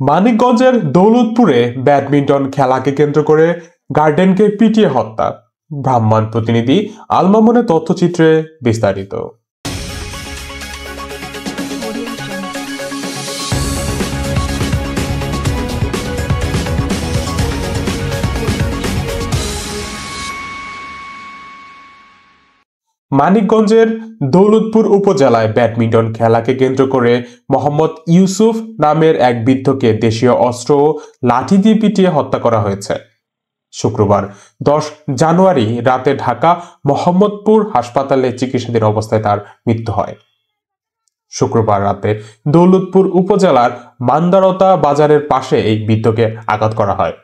মানিকগঞ্জের দৌলতপুরে ব্যাডমিন্টন খেলাকে কেন্দ্র করে গার্ডেনকে পিটিয়ে হত্যা। ব্রাহ্মণ প্রতিনিধি আল মামুনের তথ্যচিত্রে বিস্তারিত। মানিকগঞ্জের দৌলতপুর উপজেলায় ব্যাডমিন্টন খেলাকে কেন্দ্র করে মোহাম্মদ ইউসুফ নামের এক বৃদ্ধকে দেশীয় অস্ত্র ও লাঠি দিয়ে পিটিয়ে হত্যা করা হয়েছে। শুক্রবার 10 জানুয়ারি রাতে ঢাকা মোহাম্মদপুর হাসপাতালে চিকিৎসাধীন অবস্থায় তার মৃত্যু হয়। শুক্রবার রাতে দৌলতপুর উপজেলার মান্দারতা বাজারের পাশে এই বৃদ্ধকে আঘাত করা হয়।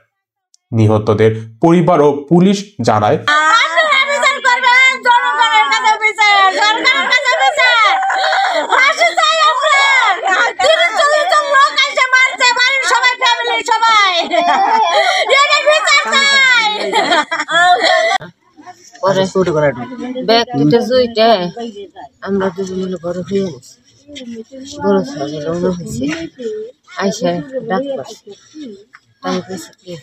নিহতদের পরিবার ও পুলিশ জানায়, আমরা দুজন মিলে বড় হয়ে গেছি, বড় ছেলে রওনা হয়েছে, আইসা ডাক পাচ্ছি, তাই বলছে কি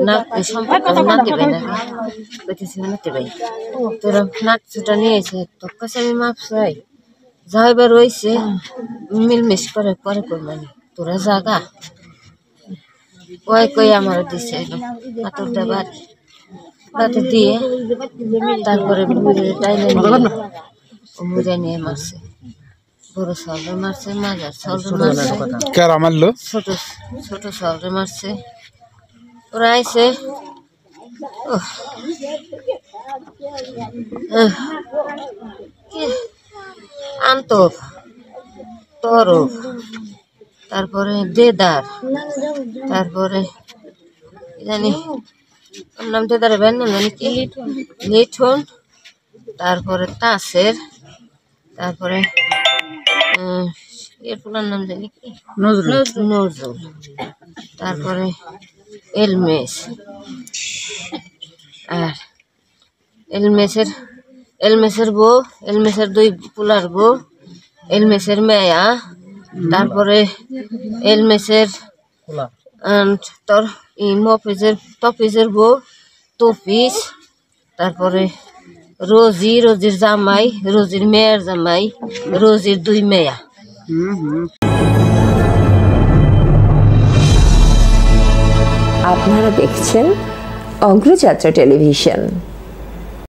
না সম্পর্ক না দেবে না, বলতেছে না দেবে, তোরা নাচ ছুটা নিয়েছে, তোর কাছে আমি মাপ চাই, যাইবার রয়েছে মিলমিশ করে পরে করবানি, তোরা জাগা কয় কই আমার দিছে পাথরটা বাড়ি রাতে দিয়ে, তারপরে মুড়ে নিয়ে মারছে, বড় সলরে মারছে, মাজার সলরে মারছে, ছোট ছোট সলরে মারছে। ওরা আইসে আন্তব তরফ, তারপরে দেদার, তারপরে জানি নাম দেদারে বেন নাম জানি কি লিঠন, তারপরে তাসের, তারপরে এর পুরার নাম জানি কি নজরুল, তারপরে এলমেস, আর এলমেসের বউ, এলমেসের দুই পুলার বউ, এলমেসের মেয়া, তারপরে এলমেসের তোর তফিজের বউ তফিজ, তারপরে রোজির জামাই, রোজির মেয়ের জামাই, রোজির দুই মেয়া। আপনারা দেখছেন অগ্রযাত্রা টেলিভিশন।